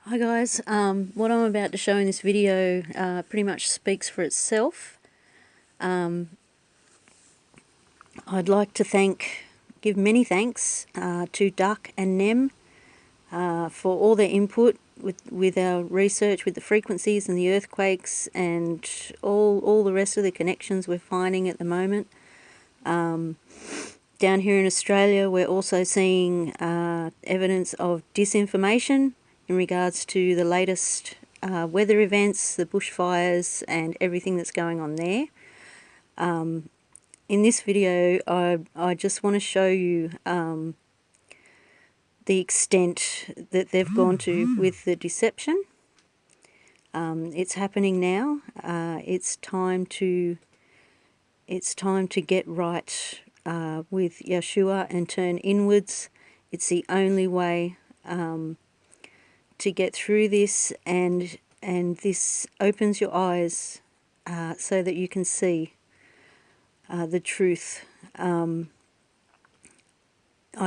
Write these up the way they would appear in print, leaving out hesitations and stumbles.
Hi guys, what I'm about to show in this video pretty much speaks for itself. I'd like to give many thanks to Duck and Nem for all their input with our research with the frequencies and the earthquakes and all the rest of the connections we're finding at the moment. Down here in Australia, we're also seeing evidence of disinformation in regards to the latest weather events, the bushfires and everything that's going on there. In this video, I just want to show you the extent that they've gone to with the deception. It's happening now. It's time to get right with Yeshua and turn inwards. It's the only way to get through this, and this opens your eyes so that you can see the truth. I'd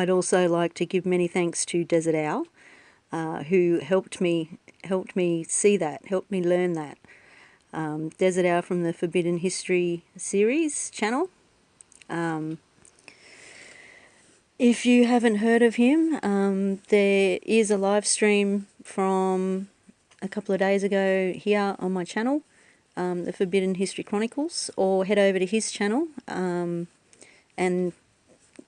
also like to give many thanks to Dezert-Owl, who helped me see that, helped me learn that. Dezert-Owl from the Forbidden History series channel. If you haven't heard of him, there is a live stream from a couple of days ago here on my channel, the Forbidden History Chronicles, or head over to his channel and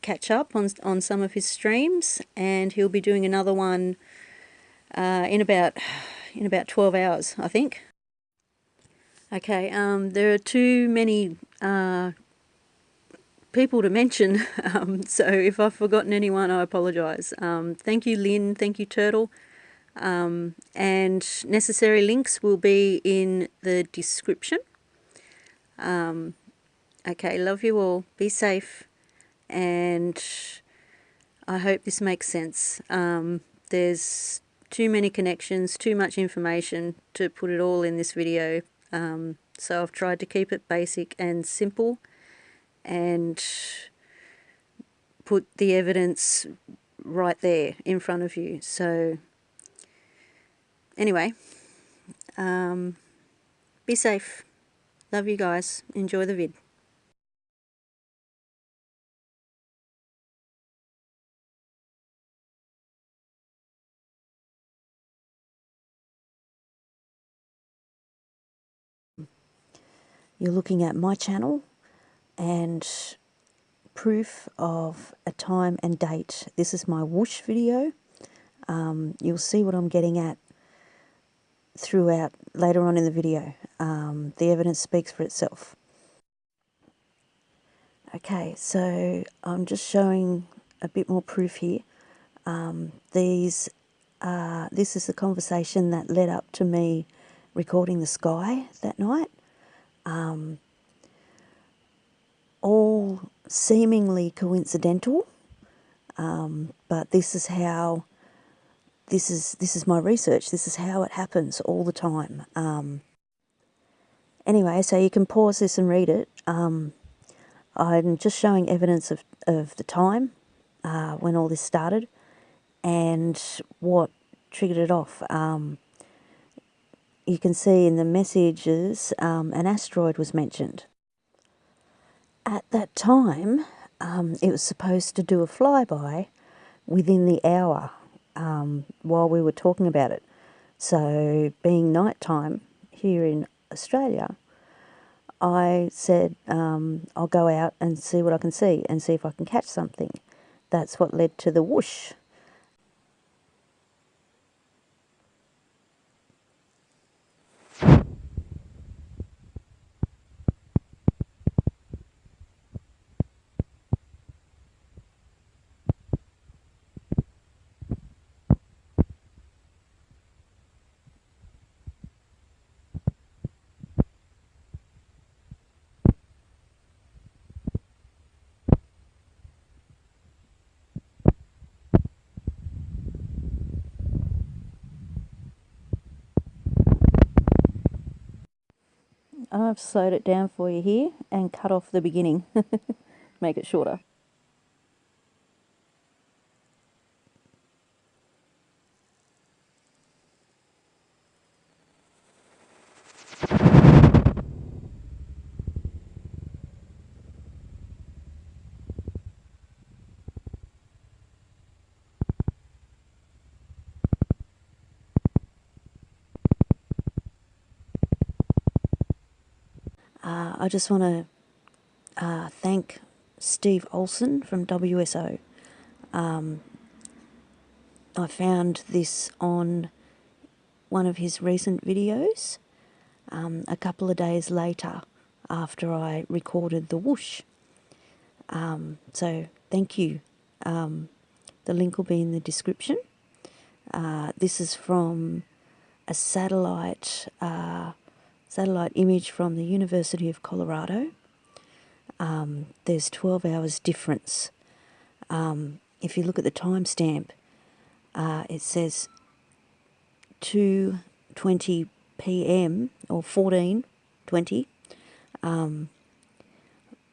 catch up on some of his streams, and he'll be doing another one in about 12 hours, I think. Okay, there are too many people to mention, so if I've forgotten anyone, I apologise. Thank you, Lynn. Thank you, Turtle. And necessary links will be in the description. Okay, love you all. Be safe. And I hope this makes sense. There's too many connections, too much information to put it all in this video. So I've tried to keep it basic and simple, and put the evidence right there in front of you. So anyway, be safe. Love you guys. Enjoy the vid. You're looking at my channel and proof of a time and date. This is my whoosh video. You'll see what I'm getting at throughout later on in the video. The evidence speaks for itself. Okay, so I'm just showing a bit more proof here. This is the conversation that led up to me recording the sky that night. All seemingly coincidental, but this is how, this is my research. This is how it happens all the time. Anyway, so you can pause this and read it. I'm just showing evidence of the time when all this started and what triggered it off. You can see in the messages an asteroid was mentioned. At that time, it was supposed to do a flyby within the hour while we were talking about it. So, being nighttime here in Australia, I said I'll go out and see what I can see and see if I can catch something. That's what led to the whoosh. I've slowed it down for you here and cut off the beginning, make it shorter. I just want to thank Steve Olsen from WSO. I found this on one of his recent videos a couple of days later after I recorded the whoosh. So thank you. The link will be in the description. This is from a satellite image from the University of Colorado. There's 12 hours difference. If you look at the timestamp, it says 2:20 p.m. or 14:20,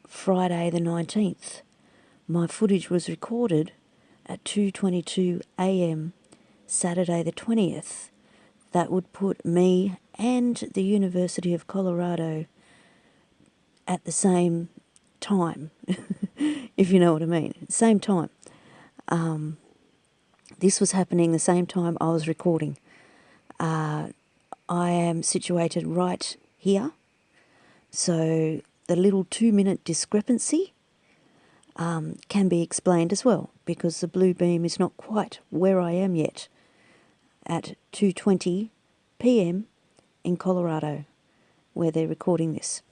Friday the 19th. My footage was recorded at 2:22 a.m. Saturday the 20th. That would put me and the University of Colorado at the same time, if you know what I mean. Same time. This was happening the same time I was recording. I am situated right here, so the little 2-minute discrepancy can be explained as well, because the blue beam is not quite where I am yet at 2:20 p.m. in Colorado, where they're recording this.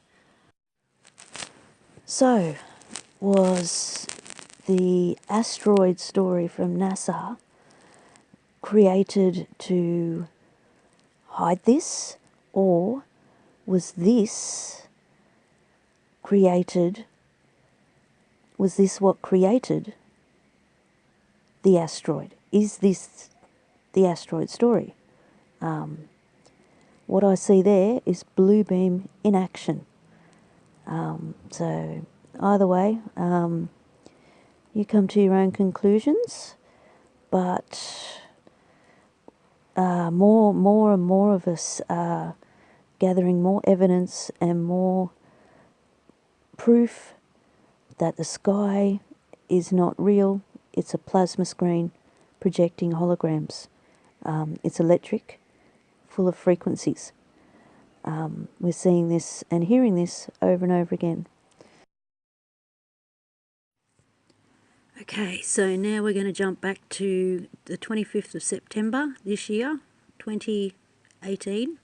So, was the asteroid story from NASA created to hide this, or was this what created the asteroid? Is this the asteroid story? What I see there is blue beam in action. So either way, you come to your own conclusions, but more and more of us are gathering more evidence and more proof that the sky is not real. It's a plasma screen projecting holograms. It's electric, full of frequencies. We're seeing this and hearing this over and over again. Okay, so now we're going to jump back to the 25th of September this year, 2018.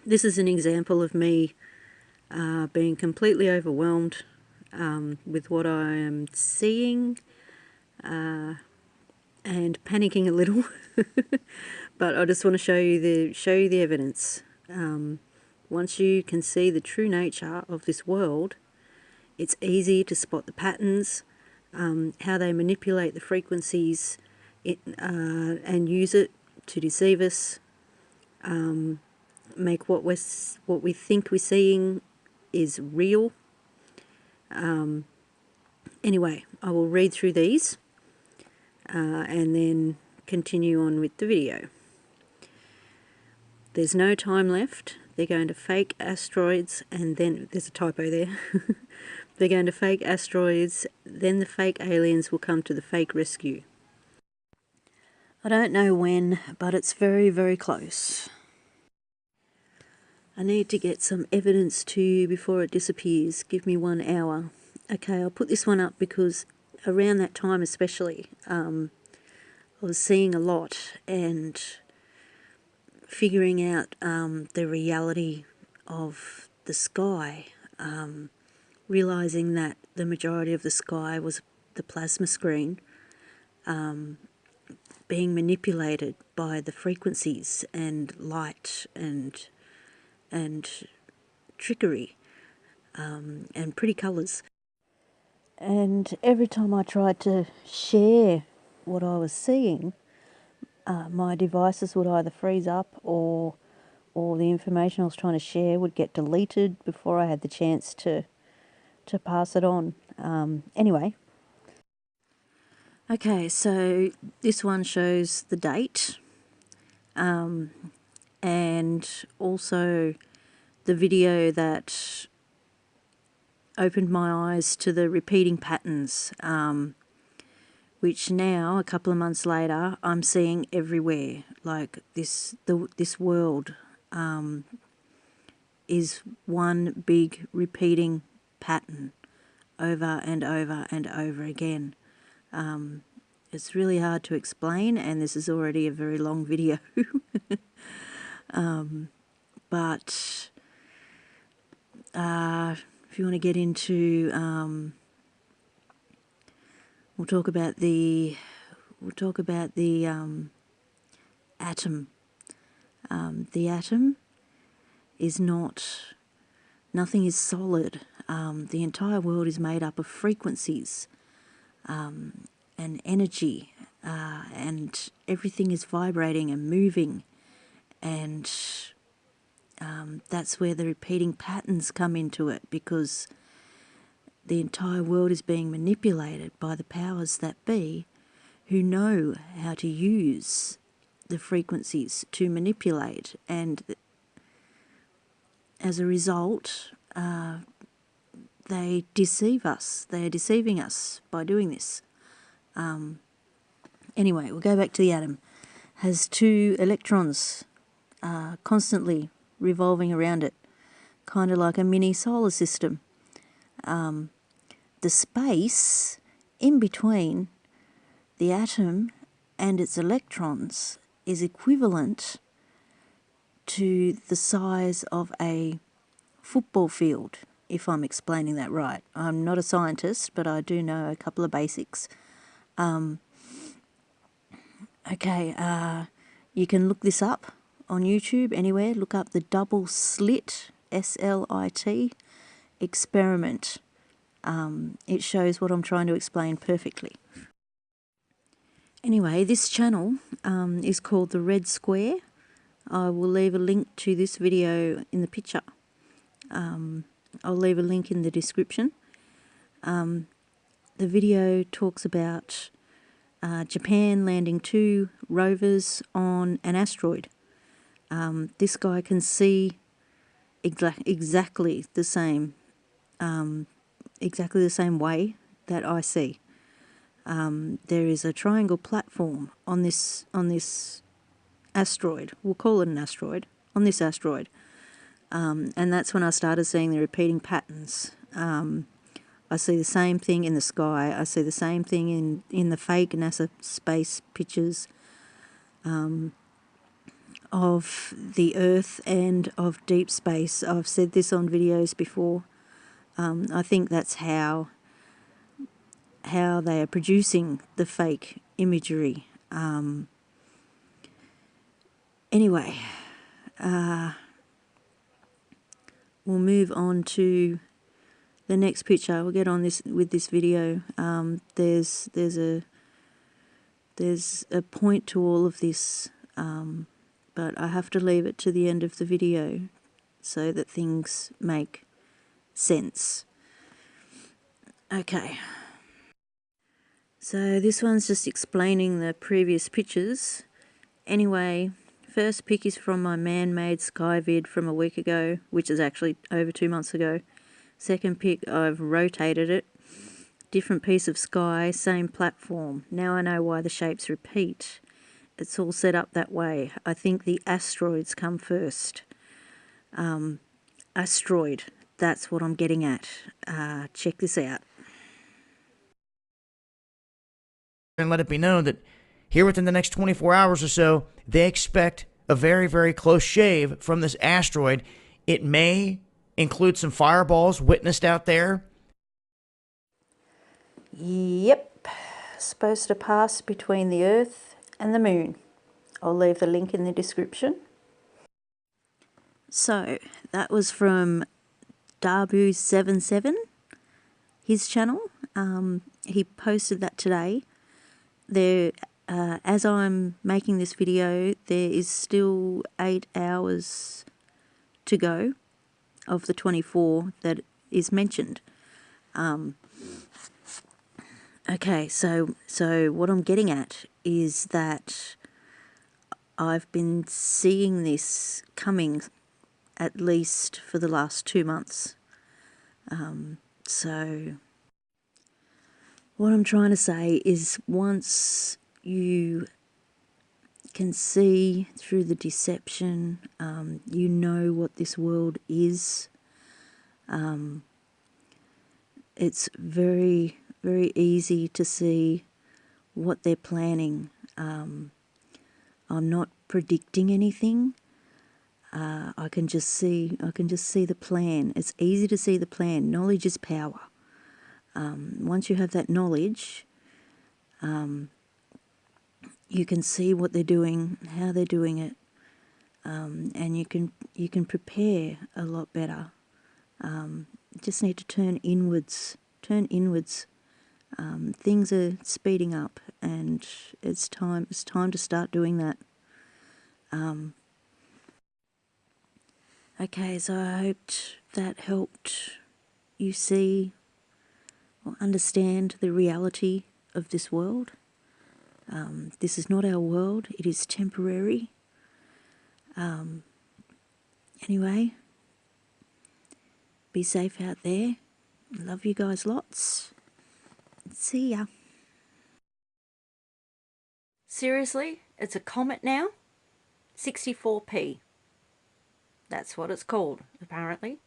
This is an example of me being completely overwhelmed with what I am seeing and panicking a little. But I just want to show you the evidence. Once you can see the true nature of this world, it's easy to spot the patterns, how they manipulate the frequencies and use it to deceive us, make what we think we're seeing is real. Anyway, I will read through these and then continue on with the video. There's no time left. They're going to fake asteroids, and then there's a typo there. They're going to fake asteroids, then the fake aliens will come to the fake rescue. I don't know when, but it's very, very close. I need to get some evidence to you before it disappears. Give me 1 hour. Okay, I'll put this one up because around that time especially, I was seeing a lot and figuring out the reality of the sky, realising that the majority of the sky was the plasma screen being manipulated by the frequencies and light and trickery and pretty colours. And every time I tried to share what I was seeing, my devices would either freeze up or the information I was trying to share would get deleted before I had the chance to pass it on. Anyway. Okay, so this one shows the date and also the video that opened my eyes to the repeating patterns, which now, a couple of months later, I'm seeing everywhere. Like this world is one big repeating pattern over and over and over again. It's really hard to explain, and this is already a very long video. But if you want to get into, we'll talk about the atom. The atom is nothing is solid. The entire world is made up of frequencies and energy, and everything is vibrating and moving, and that's where the repeating patterns come into it, because the entire world is being manipulated by the powers that be, who know how to use the frequencies to manipulate, and as a result, they deceive us. They are deceiving us by doing this. Anyway, we'll go back to the atom. Has 2 electrons constantly revolving around it, kind of like a mini solar system. The space in between the atom and its electrons is equivalent to the size of a football field, if I'm explaining that right. I'm not a scientist, but I do know a couple of basics. You can look this up on YouTube, anywhere. Look up the double slit, SLIT, experiment. It shows what I'm trying to explain perfectly. Anyway, this channel is called The Red Square. I will leave a link to this video in the picture. I'll leave a link in the description. The video talks about Japan landing 2 rovers on an asteroid. This guy can see exactly the same way that I see. There is a triangle platform on this asteroid. We'll call it an asteroid. On this asteroid. And that's when I started seeing the repeating patterns. I see the same thing in the sky. I see the same thing in the fake NASA space pictures of the Earth and of deep space. I've said this on videos before. I think that's how they are producing the fake imagery. Anyway, we'll move on to the next picture. We'll get on with this video. There's a point to all of this, but I have to leave it to the end of the video so that things make sense. Okay. So this one's just explaining the previous pictures. Anyway, first pic is from my man-made sky vid from a week ago, which is actually over 2 months ago. Second pic, I've rotated it. Different piece of sky, same platform. Now I know why the shapes repeat. It's all set up that way. I think the asteroids come first. Asteroid, that's what I'm getting at. Check this out. And let it be known that here within the next 24 hours or so, they expect a very, very close shave from this asteroid. It may include some fireballs witnessed out there. Yep, supposed to pass between the Earth and the Moon. I'll leave the link in the description. So, that was from Darbu77, his channel. He posted that today. There, as I'm making this video, there is still 8 hours to go of the 24 that is mentioned. Okay, so what I'm getting at is that I've been seeing this coming at least for the last 2 months. So what I'm trying to say is, once you can see through the deception. You know what this world is. It's very, very easy to see what they're planning. I'm not predicting anything. I can just see the plan. It's easy to see the plan. Knowledge is power. Once you have that knowledge, you can see what they're doing, how they're doing it, and you can prepare a lot better. Just need to turn inwards. Turn inwards. Things are speeding up, and it's time to start doing that. Okay, so I hoped that helped you see or understand the reality of this world. This is not our world. It is temporary. Anyway, be safe out there. Love you guys lots. See ya. Seriously, it's a comet now? 64p. That's what it's called, apparently.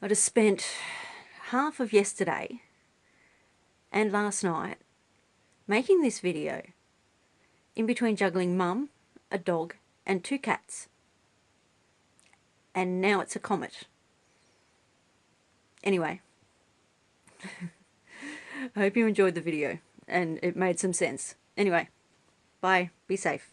I just spent half of yesterday and last night making this video in between juggling mum, a dog, and 2 cats. And now it's a comet. Anyway, I hope you enjoyed the video and it made some sense. Anyway, bye. Be safe.